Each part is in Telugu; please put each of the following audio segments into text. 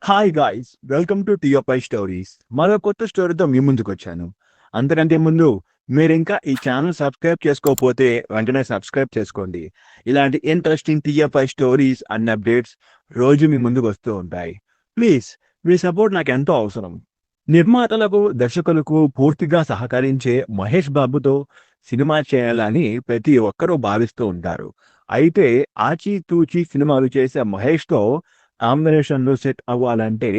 హాయ్ గాయ్స్, వెల్కమ్ టు టీఓపై స్టోరీస్. మరో కొత్త స్టోరీతో మీ ముందుకు వచ్చాను. అంతకంటే ముందు మీరు ఇంకా ఈ ఛానల్ సబ్స్క్రైబ్ చేసుకోకపోతే వెంటనే సబ్స్క్రైబ్ చేసుకోండి. ఇలాంటి ఇంట్రెస్టింగ్ టీఓపై స్టోరీస్ అండ్ అప్డేట్స్ రోజు మీ ముందుకు వస్తూ ఉంటాయి. ప్లీజ్ మీ సపోర్ట్ నాకు ఎంతో అవసరం. నిర్మాతలకు, దర్శకులకు పూర్తిగా సహకరించే మహేష్ బాబుతో సినిమా చేయాలని ప్రతి ఒక్కరూ భావిస్తూ ఉంటారు. అయితే ఆచితూచి సినిమాలు చేసే మహేష్తో కాంబినేషన్‌లో సెట్ అవ్వాలంటే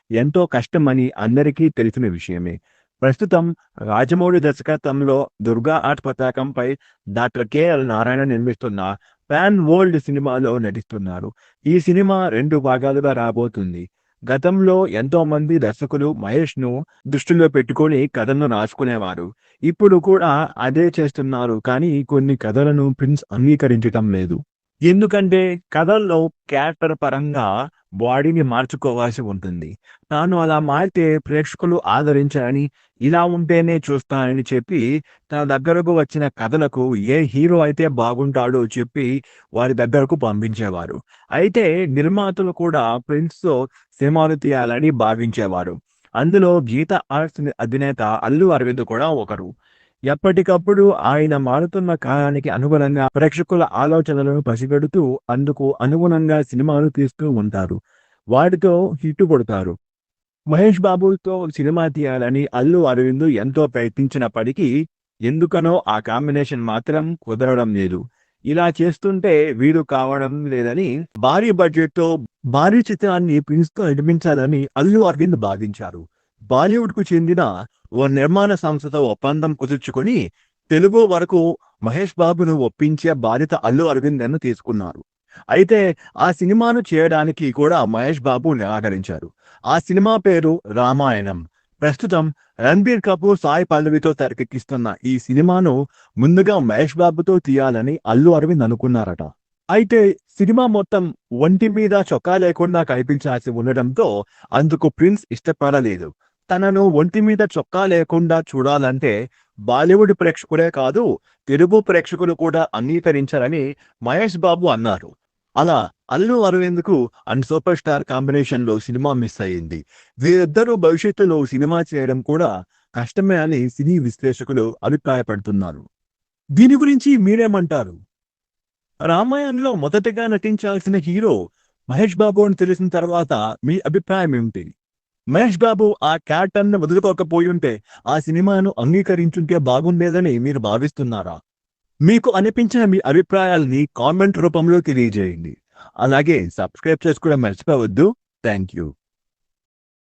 ఎంతో కష్టమని అందరికీ తెలిసిన విషయమే. ప్రస్తుతం రాజమౌళి దర్శకత్వంలో 'దుర్గా ఆర్ట్ పతాకంపై' డాక్టర్ కెఎల్ నారాయణ నిర్మిస్తున్న 'పాన్ వరల్డ్' సినిమాలో నటిస్తున్నారు. ఈ సినిమా 2 భాగాలుగా రాబోతుంది. గతంలో ఎంతోమంది దర్శకులు మహేష్‌ను దృష్టిలో పెట్టుకొని కథలను రాసుకునేవారు. ఇప్పుడు కూడా అదే చేస్తున్నారు. కానీ కొన్ని కథలను ప్రిన్స్ అంగీకరించటం లేదు. ఎందుకంటే కథల్లో క్యారెక్టర్ పరంగా బాడీని మార్చుకోవాల్సి ఉంటుంది. తాను అలా మారితే ప్రేక్షకులు ఆదరించరని, ఇలా ఉంటేనే చూస్తానని చెప్పి తన దగ్గరకు వచ్చిన కథలకు ఏ హీరో అయితే బాగుంటాడో చెప్పి వారి దగ్గరకు పంపించేవారు. అయితే నిర్మాతలు కూడా ప్రిన్స్‌తో సినిమాలు తీయాలని భావించేవారు. అందులో గీత ఆర్ట్స్ అధినేత అల్లు అరవింద్ కూడా ఒకరు. ఎప్పటికప్పుడు ఆయన మారుతున్న కాలానికి అనుగుణంగా ప్రేక్షకుల ఆలోచనలను పసిగడుతూ అందుకు అనుగుణంగా సినిమాలు తీస్తూ ఉంటారు. వాటితో హిట్ కొడతారు. మహేష్ బాబుతో సినిమా తీయాలని అల్లు అరవింద్ ఎంతో ప్రయత్నించినప్పటికీ ఎందుకనో ఆ కాంబినేషన్ మాత్రం కుదరడం లేదు. ఇలా చేస్తుంటే వీలు కావడం లేదని భారీ బడ్జెట్‌తో భారీ చిత్రాన్ని ప్రిన్స్‌తో నిర్మించాలని అల్లు అరవింద్ భావించారు. బాలీవుడ్‌కు చెందిన ఓ నిర్మాణ సంస్థతో ఒప్పందం కుదుర్చుకొని తెలుగు వరకు మహేష్ బాబును ఒప్పించే బాధ్యత అల్లు అరవింద్‌ను తీసుకున్నారు. అయితే ఆ సినిమాను చేయడానికి కూడా మహేష్ బాబు నిరాకరించారు. ఆ సినిమా పేరు 'రామాయణం'. ప్రస్తుతం రణబీర్ కపూర్, సాయి పల్లవితో తెరకెక్కిస్తున్న ఈ సినిమాను ముందుగా మహేష్ బాబుతో తీయాలని అల్లు అరవింద్ అనుకున్నారట. అయితే సినిమా మొత్తం ఒంటి మీద చొక్కా లేకుండా కనిపించాల్సి ఉండడంతో అందుకు ప్రిన్స్ ఇష్టపడలేదు. తనను ఒంటి మీద చొక్కా లేకుండా చూడాలంటే బాలీవుడ్ ప్రేక్షకులే కాదు, తెలుగు ప్రేక్షకులు కూడా అంగీకరించారని మహేష్ బాబు అన్నారు. అలా అల్లు అరవింద్‌కు అండ్ సూపర్ స్టార్ కాంబినేషన్‌లో సినిమా మిస్ అయింది. వీరిద్దరూ భవిష్యత్తులో సినిమా చేయడం కూడా కష్టమే అని సినీ విశ్లేషకులు అభిప్రాయపడుతున్నారు. దీని గురించి మీరేమంటారు? రామాయణంలో మొదటగా నటించాల్సిన హీరో మహేష్ బాబు అని తెలిసిన తర్వాత మీ అభిప్రాయం ఏమిటి? మహేష్ బాబు ఆ క్యారెక్టర్‌ని వదులుకోకపోయుంటే ఆ సినిమాను అంగీకరించుంటే బాగుండేదని మీరు భావిస్తున్నారా? మీకు అనిపించిన మీ అభిప్రాయాల్ని కామెంట్ రూపంలో తెలియజేయండి. అలాగే సబ్స్క్రైబ్ చేసుకోవడం మర్చిపోవద్దు. Thank you.